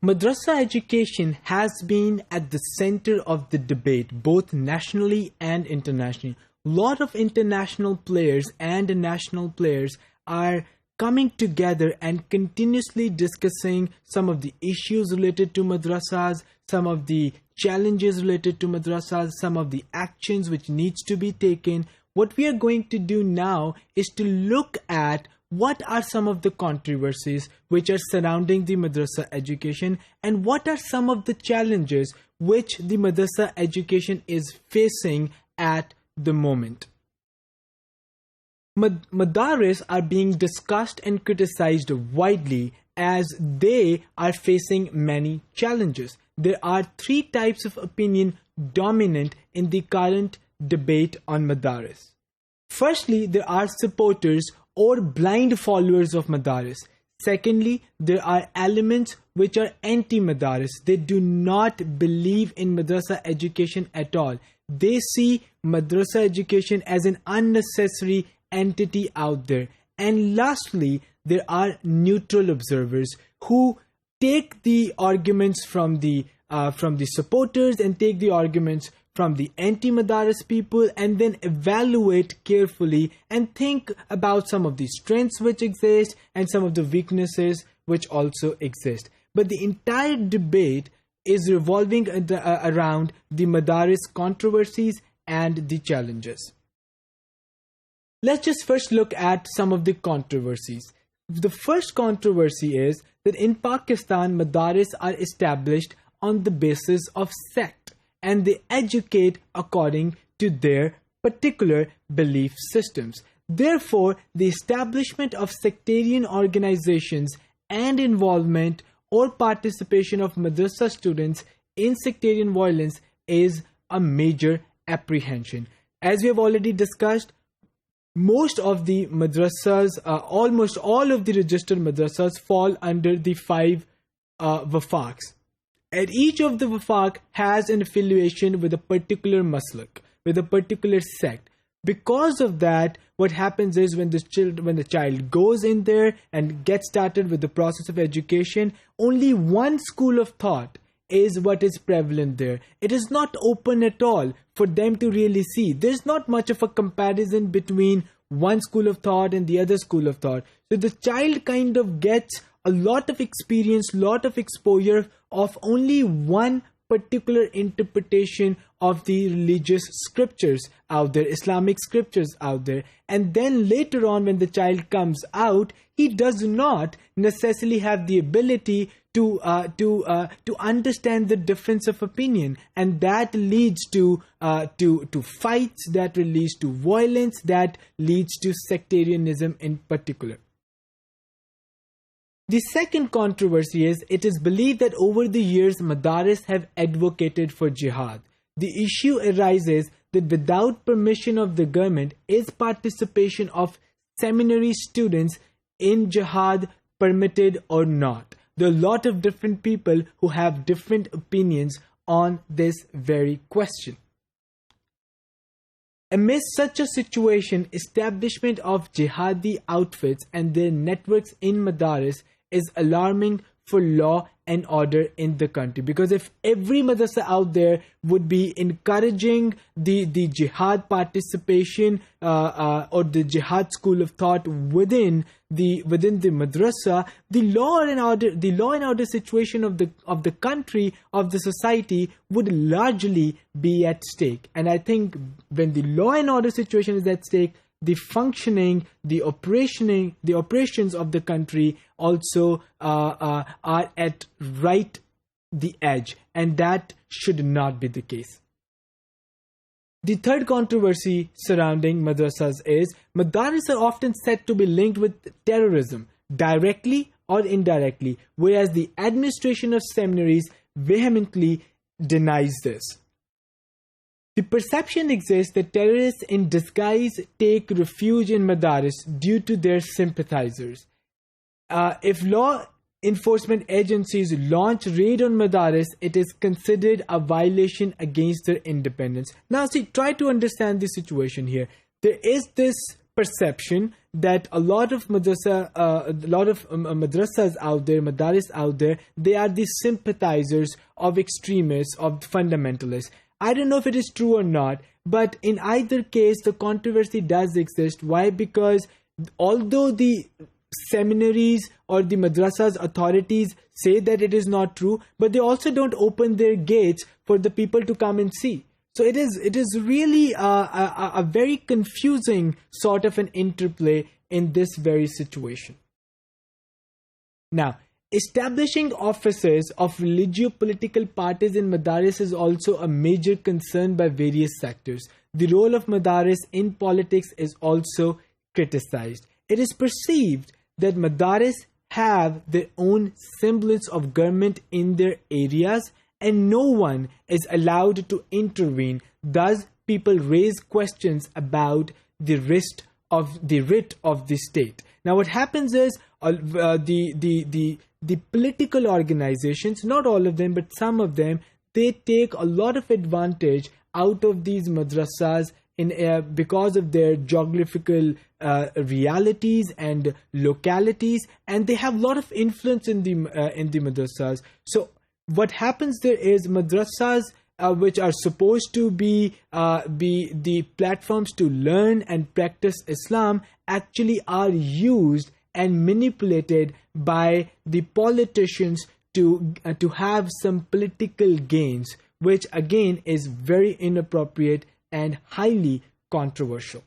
Madrasa education has been at the center of the debate, both nationally and internationally. A lot of international players and national players are coming together and continuously discussing some of the issues related to madrasas, some of the challenges related to madrasas, some of the actions which needs to be taken. What we are going to do now is to look at what are some of the controversies which are surrounding the madrasa education, and what are some of the challenges which the madrasa education is facing at the moment. Madaris are being discussed and criticized widely as they are facing many challenges. There are three types of opinion dominant in the current debate on madaris. Firstly, there are supporters or blind followers of madaris. Secondly, there are elements which are anti-madaris. They do not believe in madrasa education at all. They see madrasa education as an unnecessary entity out there. And lastly, there are neutral observers who take the arguments from the supporters and take the arguments from the anti-madaris people, and then evaluate carefully and think about some of the strengths which exist and some of the weaknesses which also exist. But the entire debate is revolving around the madaris controversies and the challenges. Let's just first look at some of the controversies. The first controversy is that in Pakistan, madaris are established on the basis of sect, and they educate according to their particular belief systems. Therefore, the establishment of sectarian organizations and involvement or participation of madrasa students in sectarian violence is a major apprehension. As we have already discussed, most of the madrasas, almost all of the registered madrasas fall under the 5 wafaqs. And each of the wafaq has an affiliation with a particular maslak, with a particular sect. Because of that, what happens is when the child goes in there and gets started with the process of education, only one school of thought is what is prevalent there. It is not open at all for them to really see. There's not much of a comparison between one school of thought and the other school of thought. So the child kind of gets a lot of experience, lot of exposure of only one particular interpretation of the religious scriptures out there, Islamic scriptures out there. And then later on, when the child comes out, he does not necessarily have the ability to understand the difference of opinion, and that leads to fights, that leads to violence, that leads to sectarianism in particular. The second controversy is it is believed that over the years madaris have advocated for jihad. The issue arises that without permission of the government, is participation of seminary students in jihad permitted or not? There are a lot of different people who have different opinions on this very question. Amidst such a situation, establishment of jihadi outfits and their networks in madaris is alarming for law and order in the country. Because if every madrasa out there would be encouraging the jihad participation or the jihad school of thought within the madrasa, the law and order situation of the country, of the society, would largely be at stake. And I think when the law and order situation is at stake, the functioning, the operations of the country also are at right the edge, and that should not be the case. The third controversy surrounding madrasas is madaris are often said to be linked with terrorism, directly or indirectly, whereas the administration of seminaries vehemently denies this. The perception exists that terrorists in disguise take refuge in madaris due to their sympathizers. If law enforcement agencies launch raid on madaris, it is considered a violation against their independence. Now, see, try to understand the situation here. There is this perception that a lot of madrasas out there, madaris out there, they are the sympathizers of extremists, of fundamentalists. I don't know if it is true or not, but in either case, the controversy does exist. Why? Because although the seminaries or the madrasas authorities say that it is not true, but they also don't open their gates for the people to come and see. So it is really a very confusing sort of an interplay in this very situation. Now, establishing offices of religio-political parties in madaris is also a major concern by various sectors. The role of madaris in politics is also criticized. It is perceived that madaris have their own semblance of government in their areas, and no one is allowed to intervene. Thus, people raise questions about the writ of the state. Now, what happens is the political organizations, not all of them, but some of them, they take a lot of advantage out of these madrasas because of their geographical realities and localities, and they have a lot of influence in the madrasas. So what happens there is madrasas, which are supposed to be the platforms to learn and practice Islam, actually are used and manipulated by the politicians to have some political gains, which again is very inappropriate and highly controversial.